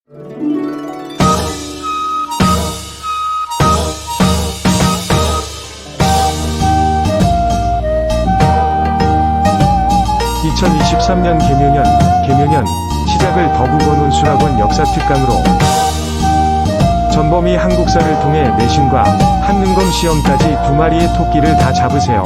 (2023년) 개묘년 시작을 더국원 운수학원 역사특강으로 전범위 한국사를 통해 내신과 한능검 시험까지 2마리의 토끼를 다 잡으세요.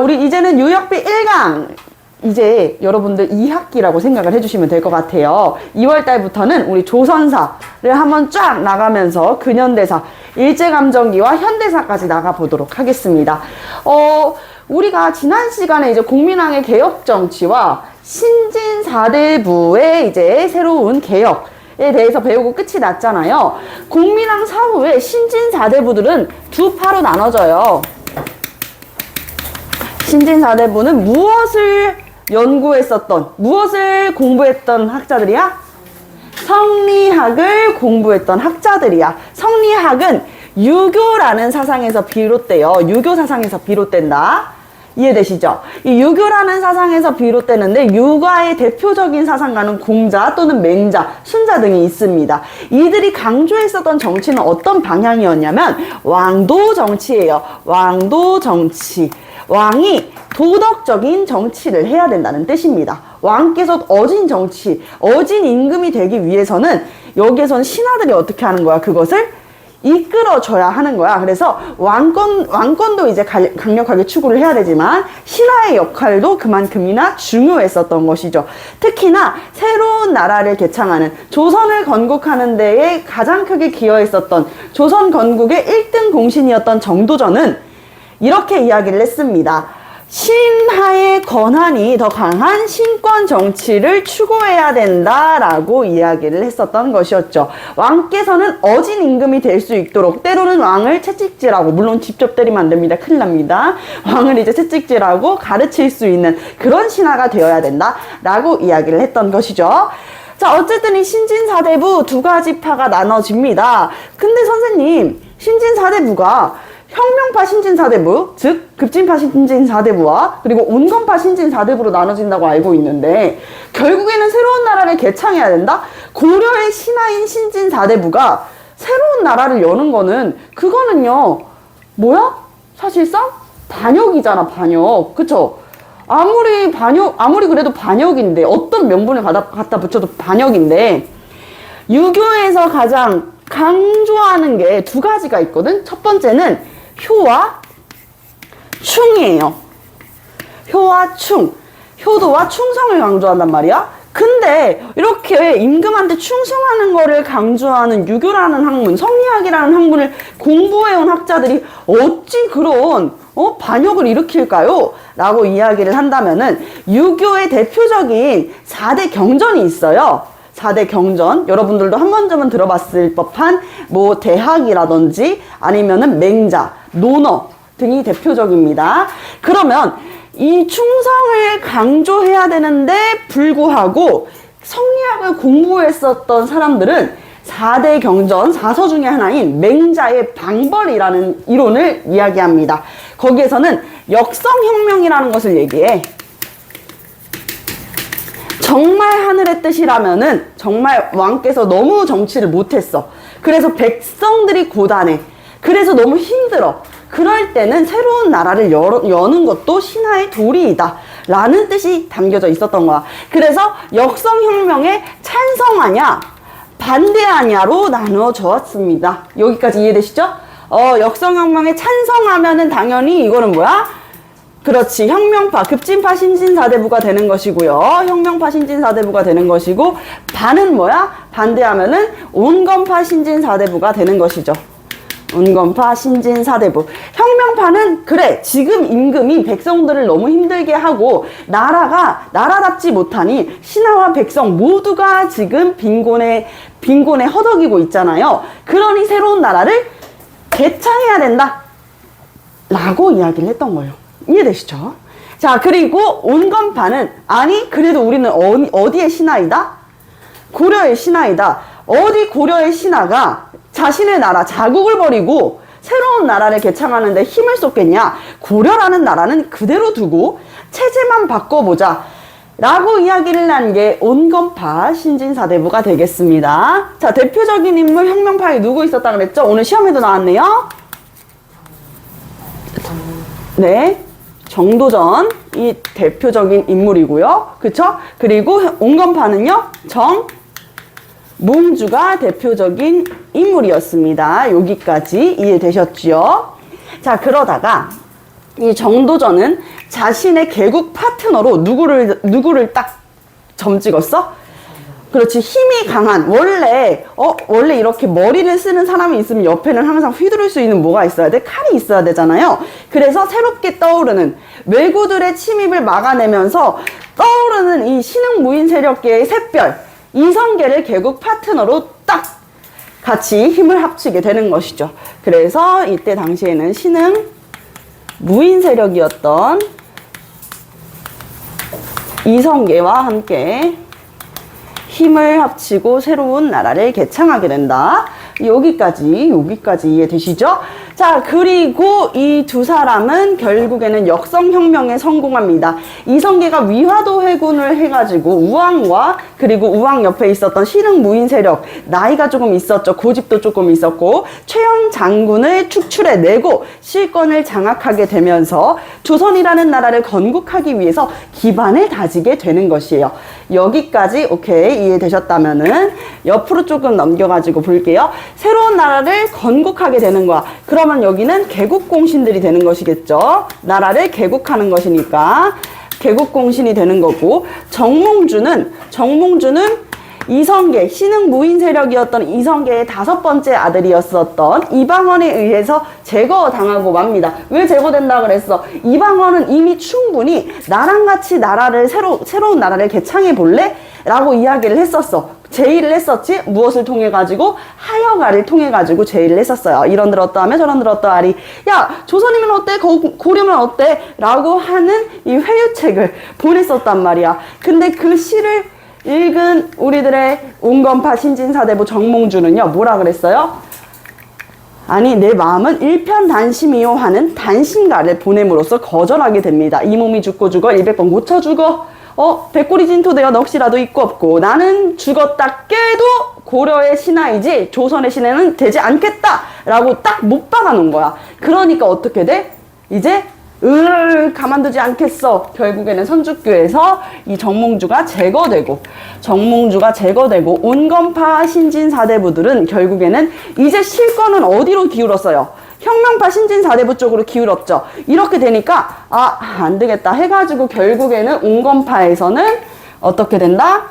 우리 이제는 유역비 1강! 이제 여러분들 2학기라고 생각을 해주시면 될 것 같아요. 2월달부터는 우리 조선사를 한번 쫙 나가면서 근현대사, 일제감정기와 현대사까지 나가보도록 하겠습니다. 우리가 지난 시간에 이제 공민왕의 개혁정치와 신진사대부의 이제 새로운 개혁에 대해서 배우고 끝이 났잖아요. 공민왕 사후에 신진사대부들은 두 파로 나눠져요. 신진사대부는 무엇을 연구했었던, 무엇을 공부했던 학자들이야? 성리학을 공부했던 학자들이야. 성리학은 유교라는 사상에서 비롯돼요. 유교 사상에서 비롯된다. 이해되시죠? 이 유교라는 사상에서 비롯되는데 유가의 대표적인 사상가는 공자 또는 맹자, 순자 등이 있습니다. 이들이 강조했었던 정치는 어떤 방향이었냐면 왕도 정치예요. 왕도 정치. 왕이 도덕적인 정치를 해야 된다는 뜻입니다. 왕께서 어진 정치, 어진 임금이 되기 위해서는 여기에서는 신하들이 어떻게 하는 거야? 그것을 이끌어줘야 하는 거야. 그래서 왕권도 이제 강력하게 추구를 해야 되지만 신하의 역할도 그만큼이나 중요했었던 것이죠. 특히나 새로운 나라를 개창하는 조선을 건국하는 데에 가장 크게 기여했었던 조선 건국의 1등 공신이었던 정도전은 이렇게 이야기를 했습니다. 신하의 권한이 더 강한 신권 정치를 추구해야 된다라고 이야기를 했었던 것이었죠. 왕께서는 어진 임금이 될 수 있도록 때로는 왕을 채찍질하고, 물론 직접 때리면 안 됩니다. 큰일 납니다. 왕을 이제 채찍질하고 가르칠 수 있는 그런 신하가 되어야 된다라고 이야기를 했던 것이죠. 자, 어쨌든 이 신진사대부 두 가지 파가 나눠집니다. 근데 선생님, 신진사대부가 혁명파 신진사대부, 즉 급진파 신진사대부와 그리고 온건파 신진사대부로 나눠진다고 알고 있는데 결국에는 새로운 나라를 개창해야 된다? 고려의 신하인 신진사대부가 새로운 나라를 여는 거는 그거는요 뭐야? 사실상 반역이잖아. 반역. 그쵸? 아무리 그래도 반역인데, 어떤 명분을 갖다 붙여도 반역인데, 유교에서 가장 강조하는 게 두 가지가 있거든. 첫 번째는 효와 충이에요. 효와 충. 효도와 충성을 강조한단 말이야. 근데 이렇게 임금한테 충성하는 거를 강조하는 유교라는 학문, 성리학이라는 학문을 공부해온 학자들이 어찌 그런 반역을 일으킬까요? 라고 이야기를 한다면은 유교의 대표적인 4대 경전이 있어요. 4대 경전, 여러분들도 한 번쯤은 들어봤을 법한 뭐 대학이라든지 아니면은 맹자, 논어 등이 대표적입니다. 그러면 이 충성을 강조해야 되는데 불구하고 성리학을 공부했었던 사람들은 4대 경전, 4서 중에 하나인 맹자의 방벌이라는 이론을 이야기합니다. 거기에서는 역성혁명이라는 것을 얘기해. 정말 하늘의 뜻이라면은 정말 왕께서 너무 정치를 못했어. 그래서 백성들이 고단해. 그래서 너무 힘들어. 그럴 때는 새로운 나라를 여는 것도 신하의 도리이다 라는 뜻이 담겨져 있었던 거야. 그래서 역성혁명에 찬성하냐 반대하냐로 나누어져 왔습니다. 여기까지 이해되시죠? 역성혁명에 찬성하면은 당연히 이거는 뭐야? 그렇지, 혁명파, 급진파 신진사대부가 되는 것이고요. 혁명파 신진사대부가 되는 것이고, 반은 뭐야? 반대하면은 온건파 신진사대부가 되는 것이죠. 온건파 신진사대부. 혁명파는 그래, 지금 임금이 백성들을 너무 힘들게 하고 나라가 나라답지 못하니 신하와 백성 모두가 지금 빈곤에 허덕이고 있잖아요. 그러니 새로운 나라를 개창해야 된다 라고 이야기를 했던 거예요. 이해되시죠? 자, 그리고 온건파는 아니 그래도 우리는 어디의 신하이다? 고려의 신하이다. 어디 고려의 신하가 자신의 나라 자국을 버리고 새로운 나라를 개창하는 데 힘을 쏟겠냐? 고려라는 나라는 그대로 두고 체제만 바꿔보자. 라고 이야기를 한 게 온건파 신진사대부가 되겠습니다. 자, 대표적인 인물 혁명파에 누구 있었다 그랬죠? 오늘 시험에도 나왔네요. 네, 정도전이 대표적인 인물이고요. 그쵸? 그리고 온건파는요, 정몽주가 대표적인 인물이었습니다. 여기까지 이해되셨죠? 자, 그러다가 이 정도전은 자신의 개국 파트너로 누구를 딱 점 찍었어? 그렇지, 힘이 강한, 원래 이렇게 머리를 쓰는 사람이 있으면 옆에는 항상 휘두를 수 있는 뭐가 있어야 돼? 칼이 있어야 되잖아요. 그래서 새롭게 떠오르는 왜구들의 침입을 막아내면서 떠오르는 이 신흥무인 세력계의 샛별, 이성계를 개국 파트너로 딱 같이 힘을 합치게 되는 것이죠. 그래서 이때 당시에는 신흥 무인 세력이었던 이성계와 함께 힘을 합치고 새로운 나라를 개창하게 된다. 여기까지 이해되시죠? 자, 그리고 이 두 사람은 결국에는 역성혁명에 성공합니다. 이성계가 위화도 회군을 해가지고 우왕과 그리고 우왕 옆에 있었던 신흥무인 세력, 나이가 조금 있었죠. 고집도 조금 있었고 최영 장군을 축출해내고 실권을 장악하게 되면서 조선이라는 나라를 건국하기 위해서 기반을 다지게 되는 것이에요. 여기까지 오케이 이해되셨다면은 옆으로 조금 넘겨가지고 볼게요. 새로운 나라를 건국하게 되는 거야. 그러면 여기는 개국공신들이 되는 것이겠죠. 나라를 개국하는 것이니까 개국공신이 되는 거고, 정몽주는 이성계, 신흥무인 세력이었던 이성계의 5번째 아들이었었던 이방원에 의해서 제거당하고 맙니다. 왜 제거된다 그랬어? 이방원은 이미 충분히 나랑 같이 새로운 나라를 개창해 볼래? 라고 이야기를 했었어. 제의를 했었지. 무엇을 통해 가지고? 하여가를 통해 가지고 제의를 했었어요. 이런 들었다하며 저런 들었다하리. 야, 조선이면 어때? 고려면 어때? 라고 하는 이 회유책을 보냈었단 말이야. 근데 그 시를 읽은 우리들의 온건파 신진사대부 정몽주는요, 뭐라 그랬어요? 아니, 내 마음은 일편단심이요 하는 단신가를 보냄으로써 거절하게 됩니다. 이 몸이 죽고 죽어 100번 고쳐 죽어. 백골이 진토되어 넋이라도 있고 없고 나는 죽었다 깨도 고려의 신하이지 조선의 신하는 되지 않겠다 라고 딱 못 박아놓은 거야. 그러니까 어떻게 돼? 이제 가만두지 않겠어. 결국에는 선주교에서 이 정몽주가 제거되고 온건파 신진사대부들은 결국에는 이제 실권은 어디로 기울었어요? 혁명파 신진사대부 쪽으로 기울었죠. 이렇게 되니까 안 되겠다 해가지고 결국에는 온건파에서는 어떻게 된다?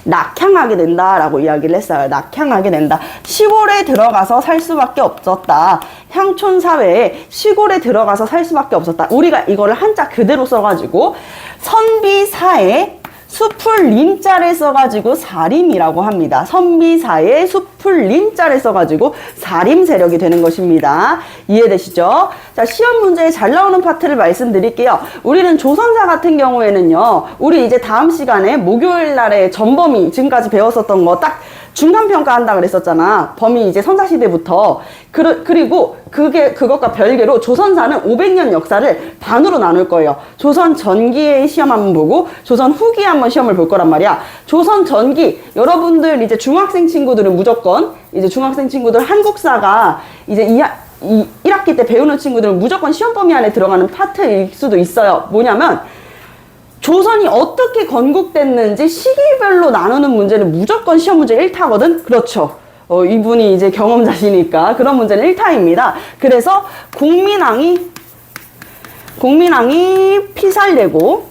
낙향하게 된다라고 이야기를 했어요. 낙향하게 된다. 시골에 들어가서 살 수밖에 없었다. 향촌 사회에 시골에 들어가서 살 수밖에 없었다. 우리가 이거를 한자 그대로 써가지고 선비사에 숲을 림자를 써가지고 사림이라고 합니다. 선비사에 숲을 림자를 써가지고 사림 세력이 되는 것입니다. 이해되시죠? 자, 시험 문제에 잘 나오는 파트를 말씀드릴게요. 우리는 조선사 같은 경우에는요, 우리 이제 다음 시간에 목요일 날에 전범위 지금까지 배웠었던 거 딱 중간평가 한다 그랬었잖아. 범위 이제 선사시대부터. 그리고 그것과 별개로 조선사는 500년 역사를 반으로 나눌 거예요. 조선 전기의 시험 한번 보고 조선 후기에 한번 시험을 볼 거란 말이야. 조선 전기, 여러분들 이제 중학생 친구들은 무조건, 이제 중학생 친구들 한국사가 이제 1학기 때 배우는 친구들은 무조건 시험 범위 안에 들어가는 파트일 수도 있어요. 뭐냐면 조선이 어떻게 건국됐는지 시기별로 나누는 문제는 무조건 시험 문제 1타거든? 그렇죠. 이분이 이제 경험자시니까 그런 문제는 1타입니다. 그래서 공민왕이 피살되고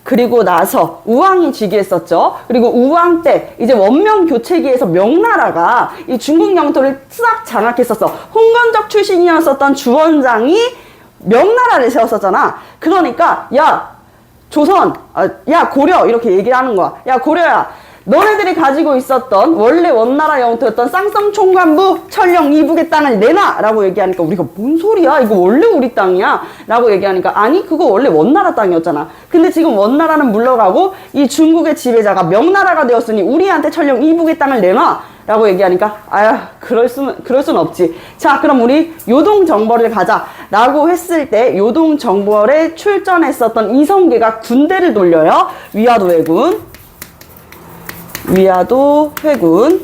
그리고 나서 우왕이 즉위했었죠. 그리고 우왕 때 이제 원명 교체기에서 명나라가 이 중국 영토를 싹 장악했었어. 홍건적 출신이었었던 주원장이 명나라를 세웠었잖아. 그러니까 조선, 고려 이렇게 얘기를 하는 거야. 야, 고려야, 너네들이 가지고 있었던 원래 원나라 영토였던 쌍성총관부 천령 이북의 땅을 내놔 라고 얘기하니까 우리가 뭔 소리야, 이거 원래 우리 땅이야 라고 얘기하니까, 아니 그거 원래 원나라 땅이었잖아. 근데 지금 원나라는 물러가고 이 중국의 지배자가 명나라가 되었으니 우리한테 천령 이북의 땅을 내놔 라고 얘기하니까 아유 그럴 수는 없지. 자 그럼 우리 요동정벌을 가자 라고 했을 때 요동정벌에 출전했었던 이성계가 군대를 돌려요. 위화도 회군을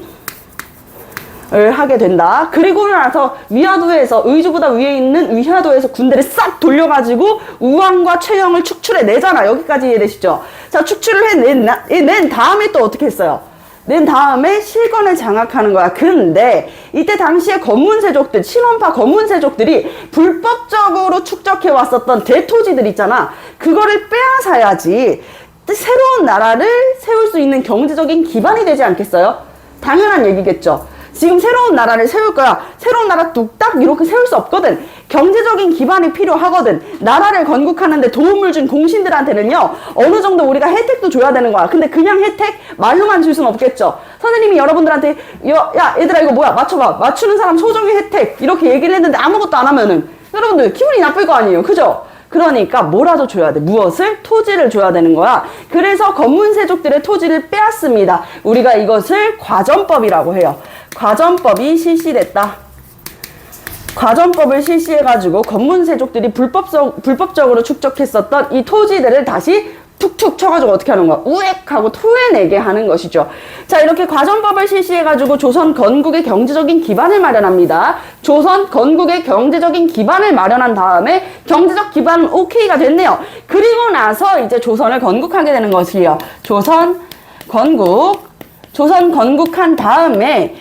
하게 된다. 그리고 나서 위화도에서 의주보다 위에 있는 위화도에서 군대를 싹 돌려가지고 우왕과 최영을 축출해내잖아. 여기까지 이해되시죠? 자 축출을 해낸 다음에 또 어떻게 했어요? 낸 다음에 실권을 장악하는 거야. 근데 이때 당시에 검문세족들, 친원파 검문세족들이 불법적으로 축적해 왔었던 대토지들 있잖아. 그거를 빼앗아야지 새로운 나라를 세울 수 있는 경제적인 기반이 되지 않겠어요? 당연한 얘기겠죠. 지금 새로운 나라를 세울 거야. 새로운 나라 뚝딱 이렇게 세울 수 없거든. 경제적인 기반이 필요하거든. 나라를 건국하는데 도움을 준 공신들한테는요, 어느 정도 우리가 혜택도 줘야 되는 거야. 근데 그냥 혜택 말로만 줄 수는 없겠죠. 선생님이 여러분들한테 야 얘들아 이거 뭐야 맞춰봐. 맞추는 사람 소정의 혜택 이렇게 얘기를 했는데 아무것도 안 하면은 여러분들 기분이 나쁠 거 아니에요. 그죠? 그러니까 뭐라도 줘야 돼. 무엇을? 토지를 줘야 되는 거야. 그래서 검문세족들의 토지를 빼앗습니다. 우리가 이것을 과전법이라고 해요. 과전법이 실시됐다. 과전법을 실시해가지고 검문세족들이 불법적으로 축적했었던 이 토지들을 다시 툭툭 쳐가지고 어떻게 하는 거야? 우액 하고 토해내게 하는 것이죠. 자, 이렇게 과전법을 실시해가지고 조선 건국의 경제적인 기반을 마련합니다. 조선 건국의 경제적인 기반을 마련한 다음에 경제적 기반은 오케이가 됐네요. 그리고 나서 이제 조선을 건국하게 되는 것이에요. 조선 건국한 다음에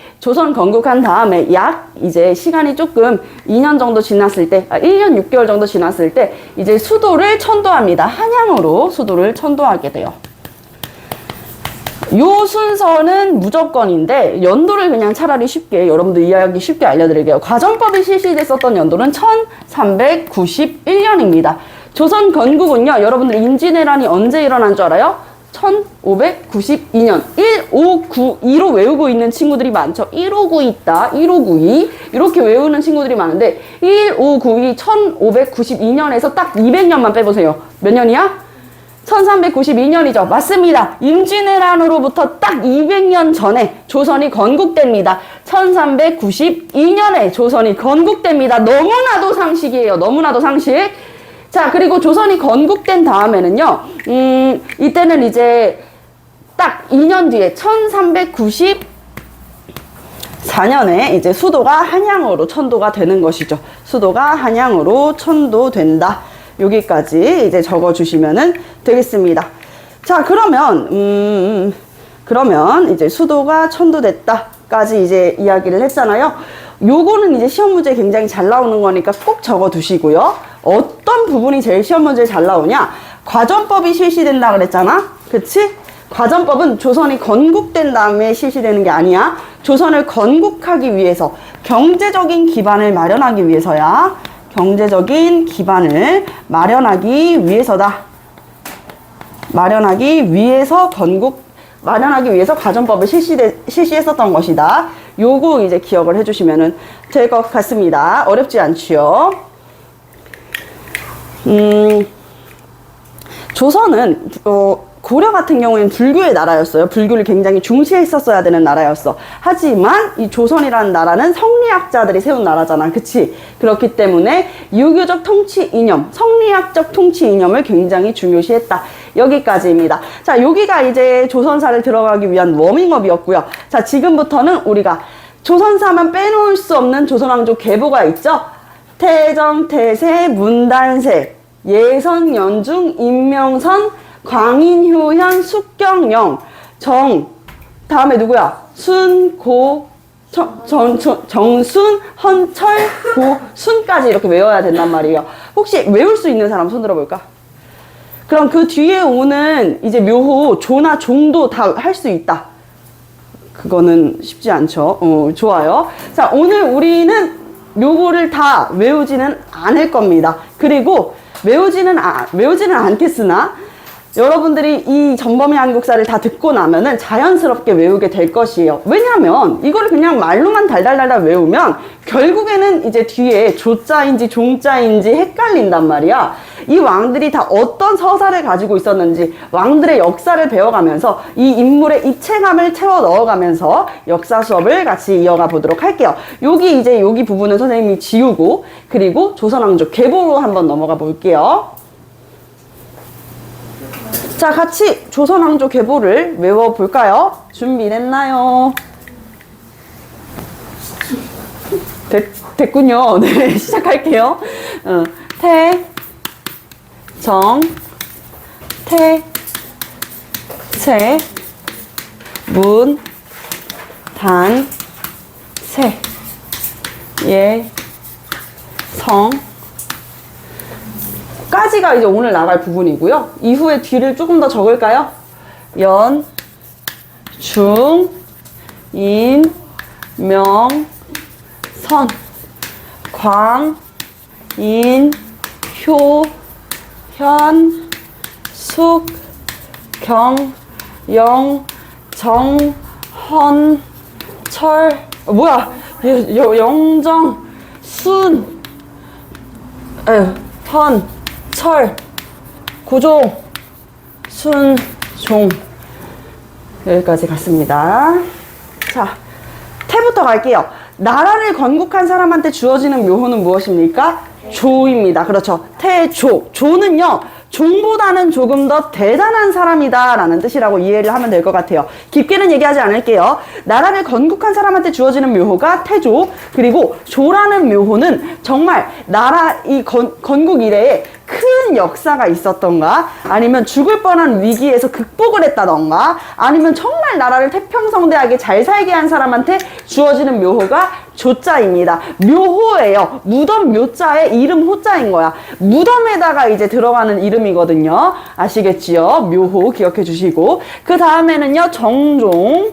약 이제 시간이 조금 2년 정도 지났을 때, 1년 6개월 정도 지났을 때 이제 수도를 천도합니다. 한양으로 수도를 천도하게 돼요. 요 순서는 무조건인데 연도를 그냥 차라리 쉽게 여러분들 이해하기 쉽게 알려드릴게요. 과전법이 실시됐었던 연도는 1391년입니다. 조선 건국은요, 여러분들 임진왜란이 언제 일어난 줄 알아요? 1592년 1592로 외우고 있는 친구들이 많죠. 1592 있다. 1592 이렇게 외우는 친구들이 많은데 1592 1592년에서 딱 200년만 빼보세요. 몇 년이야? 1392년이죠. 맞습니다. 임진왜란으로부터 딱 200년 전에 조선이 건국됩니다. 1392년에 조선이 건국됩니다. 너무나도 상식이에요. 너무나도 상식. 자, 그리고 조선이 건국된 다음에는요, 이때는 이제 딱 2년 뒤에 1394년에 이제 수도가 한양으로 천도가 되는 것이죠. 수도가 한양으로 천도된다. 여기까지 이제 적어 주시면은 되겠습니다. 자, 그러면 이제 수도가 천도됐다까지 이제 이야기를 했잖아요. 요거는 이제 시험 문제 굉장히 잘 나오는 거니까 꼭 적어 두시고요. 어떤 부분이 제일 시험 문제에 잘 나오냐? 과전법이 실시된다 그랬잖아? 그치? 과전법은 조선이 건국된 다음에 실시되는 게 아니야. 조선을 건국하기 위해서 경제적인 기반을 마련하기 위해서야. 경제적인 기반을 마련하기 위해서다. 마련하기 위해서 과전법을 실시했었던 것이다. 요거 이제 기억을 해주시면 될 것 같습니다. 어렵지 않지요? 조선은 고려 같은 경우에는 불교의 나라였어요. 불교를 굉장히 중시했었어야 되는 나라였어. 하지만 이 조선이라는 나라는 성리학자들이 세운 나라잖아. 그치? 그렇기 때문에 유교적 통치 이념, 성리학적 통치 이념을 굉장히 중요시했다. 여기까지입니다. 자, 여기가 이제 조선사를 들어가기 위한 워밍업이었고요. 자, 지금부터는 우리가 조선사만 빼놓을 수 없는 조선왕조 계보가 있죠. 태정, 태세, 문단세, 예선, 연중, 임명선, 광인, 효현, 숙경영, 다음에 누구야? 정순, 헌철, 순까지 이렇게 외워야 된단 말이에요. 혹시 외울 수 있는 사람 손 들어볼까? 그럼 그 뒤에 오는 이제 묘호, 조나 종도 다 할 수 있다. 그거는 쉽지 않죠. 좋아요. 자, 오늘 우리는 요거를 다 외우지는 않을 겁니다. 그리고 외우지는 않겠으나 여러분들이 이 전범의 한국사를 다 듣고 나면은 자연스럽게 외우게 될 것이에요. 왜냐하면 이거를 그냥 말로만 달달달달 외우면 결국에는 이제 뒤에 조자인지 종자인지 헷갈린단 말이야. 이 왕들이 다 어떤 서사를 가지고 있었는지 왕들의 역사를 배워가면서 이 인물의 입체감을 채워 넣어가면서 역사 수업을 같이 이어가 보도록 할게요. 여기 부분은 선생님이 지우고 그리고 조선왕조 계보로 한번 넘어가 볼게요. 자, 같이 조선왕조 계보를 외워볼까요? 준비됐나요? 됐군요. 네, 시작할게요. 태, 정, 태, 세, 문, 단, 세, 예, 성, 까지가 이제 오늘 나갈 부분이고요. 이후에 뒤를 조금 더 적을까요? 연, 중, 인, 명, 선, 광, 인, 효, 현, 숙, 경, 영, 정, 헌, 철, 영정, 순, 헌, 철, 고종, 순, 종. 여기까지 갔습니다. 자, 태부터 갈게요. 나라를 건국한 사람한테 주어지는 묘호는 무엇입니까? 조입니다. 그렇죠. 태조. 조는요, 종보다는 조금 더 대단한 사람이다 라는 뜻이라고 이해를 하면 될 것 같아요. 깊게는 얘기하지 않을게요. 나라를 건국한 사람한테 주어지는 묘호가 태조, 그리고 조라는 묘호는 정말 나라 이 건국 이래에 큰 역사가 있었던가, 아니면 죽을 뻔한 위기에서 극복을 했다던가, 아니면 정말 나라를 태평성대하게 잘 살게 한 사람한테 주어지는 묘호가 조자입니다. 묘호예요. 무덤 묘자에 이름 호자인 거야. 무덤에다가 이제 들어가는 이름이거든요. 아시겠지요? 묘호 기억해 주시고. 그 다음에는요, 정종,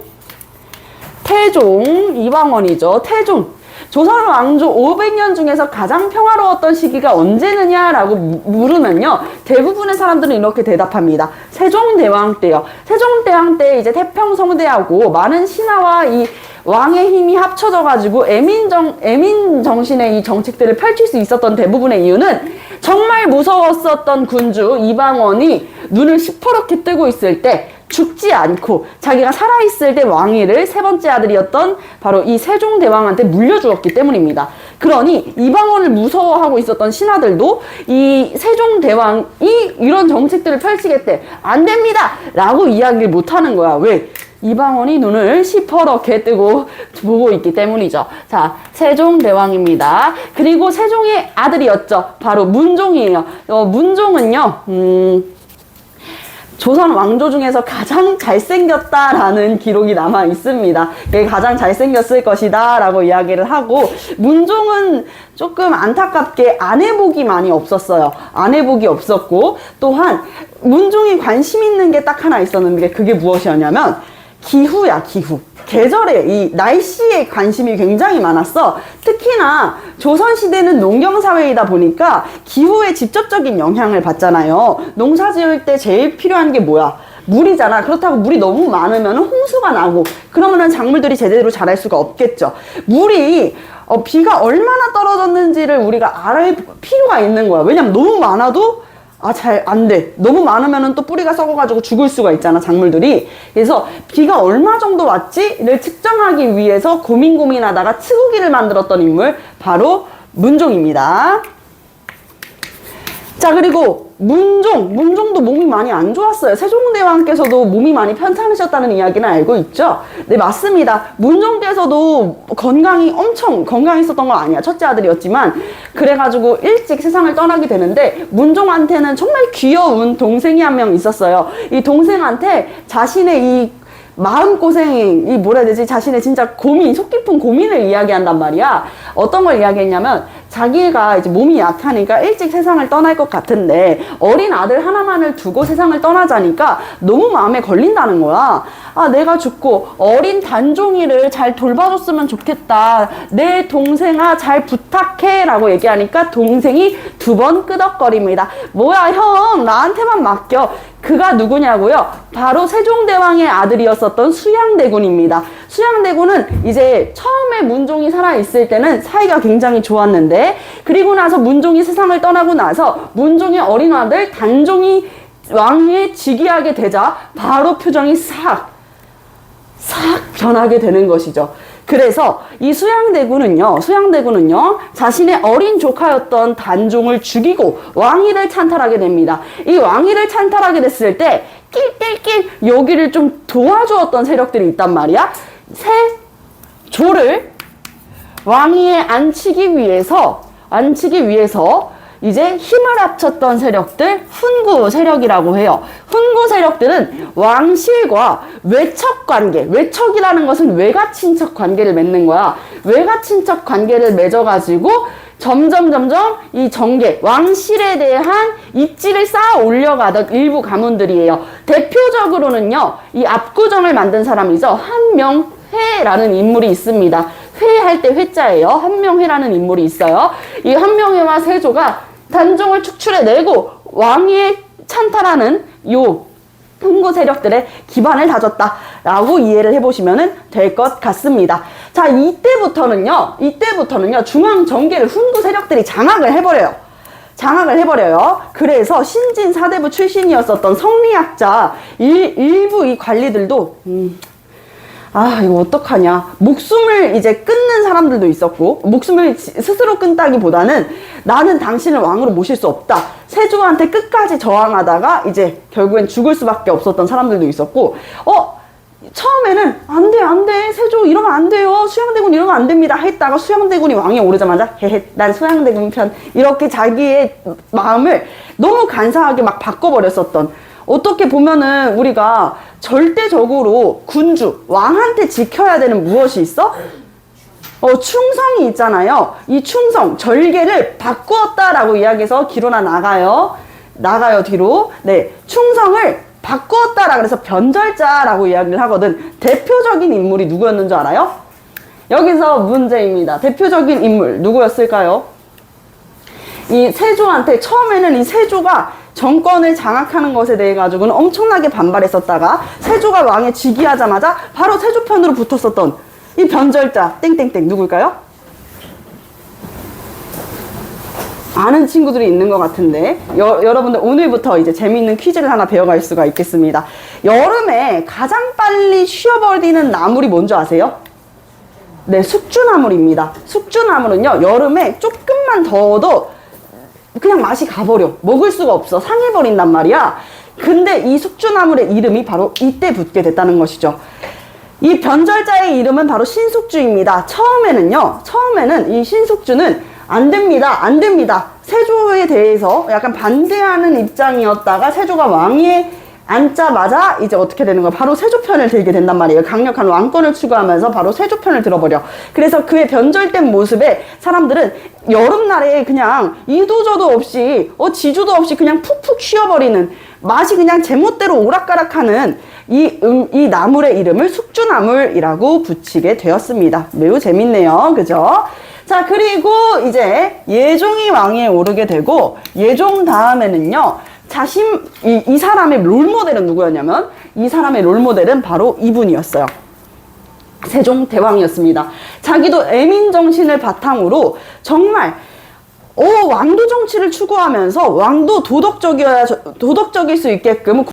태종, 이방원이죠. 태종. 조선 왕조 500년 중에서 가장 평화로웠던 시기가 언제느냐라고 물으면요, 대부분의 사람들은 이렇게 대답합니다. 세종대왕 때요. 세종대왕 때 이제 태평성대하고 많은 신하와 이 왕의 힘이 합쳐져가지고 애민 정신의 이 정책들을 펼칠 수 있었던 대부분의 이유는 정말 무서웠었던 군주 이방원이 눈을 시퍼렇게 뜨고 있을 때 죽지 않고 자기가 살아있을 때 왕위를 세 번째 아들이었던 바로 이 세종대왕한테 물려주었기 때문입니다. 그러니 이방원을 무서워하고 있었던 신하들도 이 세종대왕이 이런 정책들을 펼치겠대, 안 됩니다! 라고 이야기를 못하는 거야. 왜? 이방원이 눈을 시퍼렇게 뜨고 보고 있기 때문이죠. 자, 세종대왕입니다. 그리고 세종의 아들이었죠. 바로 문종이에요. 문종은요, 조선 왕조 중에서 가장 잘생겼다라는 기록이 남아 있습니다. 가장 잘생겼을 것이다 라고 이야기를 하고, 문종은 조금 안타깝게 아내복이 많이 없었어요. 아내복이 없었고, 또한 문종이 관심 있는 게 딱 하나 있었는데 그게 무엇이었냐면 기후야, 기후. 계절에 이 날씨에 관심이 굉장히 많았어. 특히나 조선시대는 농경사회이다 보니까 기후에 직접적인 영향을 받잖아요. 농사 지을 때 제일 필요한 게 뭐야? 물이잖아. 그렇다고 물이 너무 많으면 홍수가 나고, 그러면은 작물들이 제대로 자랄 수가 없겠죠. 물이 비가 얼마나 떨어졌는지를 우리가 알을 필요가 있는 거야. 왜냐면 너무 많아도 잘 안 돼. 너무 많으면은 또 뿌리가 썩어가지고 죽을 수가 있잖아, 작물들이. 그래서 비가 얼마 정도 왔지를 측정하기 위해서 고민하다가 치국기를 만들었던 인물, 바로 문종입니다. 자, 그리고 문종도 몸이 많이 안 좋았어요. 세종대왕께서도 몸이 많이 편찮으셨다는 이야기는 알고 있죠? 네, 맞습니다. 문종께서도 엄청 건강했었던 건 아니야. 첫째 아들이었지만. 그래가지고 일찍 세상을 떠나게 되는데, 문종한테는 정말 귀여운 동생이 한 명 있었어요. 이 동생한테 자신의 이 자신의 진짜 속 깊은 고민을 이야기한단 말이야. 어떤 걸 이야기했냐면, 자기가 이제 몸이 약하니까 일찍 세상을 떠날 것 같은데 어린 아들 하나만을 두고 세상을 떠나자니까 너무 마음에 걸린다는 거야. 아, 내가 죽고 어린 단종이를 잘 돌봐줬으면 좋겠다. 내 동생아 잘 부탁해 라고 얘기하니까 동생이 두 번 끄덕거립니다. 뭐야 형, 나한테만 맡겨. 그가 누구냐고요? 바로 세종대왕의 아들이었었던 수양대군입니다. 수양대군은 이제 처음에 문종이 살아있을 때는 사이가 굉장히 좋았는데, 그리고 나서 문종이 세상을 떠나고 나서 문종의 어린 아들 단종이 왕위에 즉위하게 되자 바로 표정이 싹 변하게 되는 것이죠. 그래서 이 수양대군은요, 자신의 어린 조카였던 단종을 죽이고 왕위를 찬탈하게 됩니다. 이 왕위를 찬탈하게 됐을 때 낄낄낄 여기를 좀 도와주었던 세력들이 있단 말이야. 세조를 왕위에 앉히기 위해서 이제 힘을 합쳤던 세력들, 훈구 세력이라고 해요. 훈구 세력들은 왕실과 외척 관계, 외척이라는 것은 외가 친척 관계를 맺는 거야. 외가 친척 관계를 맺어가지고 점점 이 정계, 왕실에 대한 입지를 쌓아 올려가던 일부 가문들이에요. 대표적으로는요, 이 압구정을 만든 사람이죠. 한명회라는 인물이 있습니다. 회할 때 회자예요. 한명회라는 인물이 있어요. 이 한명회와 세조가 단종을 축출해내고 왕위에 찬탈하는 요 훈구 세력들의 기반을 다졌다라고 이해를 해보시면 될 것 같습니다. 자, 이때부터는요, 중앙 정계를 훈구 세력들이 장악을 해버려요. 그래서 신진 사대부 출신이었었던 성리학자 일부 이 관리들도 이거 어떡하냐. 목숨을 이제 끊는 사람들도 있었고, 목숨을 스스로 끊다기보다는 나는 당신을 왕으로 모실 수 없다. 세조한테 끝까지 저항하다가 이제 결국엔 죽을 수밖에 없었던 사람들도 있었고, 처음에는 안 돼. 세조 이러면 안 돼요. 수양대군 이러면 안 됩니다. 했다가 수양대군이 왕위에 오르자마자 난 수양대군 편. 이렇게 자기의 마음을 너무 간사하게 막 바꿔버렸었던, 어떻게 보면은 우리가 절대적으로 군주, 왕한테 지켜야 되는 무엇이 있어? 충성이 있잖아요. 이 충성, 절개를 바꾸었다라고 이야기해서 기로나 나가요, 뒤로. 네, 충성을 바꾸었다라 그래서 변절자라고 이야기를 하거든. 대표적인 인물이 누구였는 줄 알아요? 여기서 문제입니다. 대표적인 인물 누구였을까요? 이 세조한테 처음에는 이 세조가 정권을 장악하는 것에 대해 가지고는 엄청나게 반발했었다가 세조가 왕에 즉위하자마자 바로 세조 편으로 붙었었던 이 변절자 땡땡땡 누굴까요? 아는 친구들이 있는 것 같은데 여러분들 오늘부터 이제 재미있는 퀴즈를 하나 배워갈 수가 있겠습니다. 여름에 가장 빨리 쉬어버리는 나물이 뭔지 아세요? 네, 숙주나물입니다. 숙주나물은요, 여름에 조금만 더워도 그냥 맛이 가버려. 먹을 수가 없어. 상해버린단 말이야. 근데 이 숙주나물의 이름이 바로 이때 붙게 됐다는 것이죠. 이 변절자의 이름은 바로 신숙주입니다. 처음에는 이 신숙주는 안 됩니다. 세조에 대해서 약간 반대하는 입장이었다가 세조가 왕위에 앉자마자 이제 어떻게 되는 거야? 바로 세조 편을 들게 된단 말이에요. 강력한 왕권을 추구하면서 바로 세조 편을 들어버려. 그래서 그의 변절된 모습에 사람들은 여름날에 그냥 이도저도 없이 지주도 없이 그냥 푹푹 쉬어버리는, 맛이 그냥 제멋대로 오락가락하는 이 나물의 이름을 숙주나물이라고 붙이게 되었습니다. 매우 재밌네요. 그죠? 자, 그리고 이제 예종이 왕위에 오르게 되고, 예종 다음에는요, 이 사람의 롤모델은 누구였냐면, 이 사람의 롤모델은 바로 이분이었어요. 세종대왕이었습니다. 자기도 애민정신을 바탕으로 정말 왕도 정치를 추구하면서 왕도 도덕적일 수 있게끔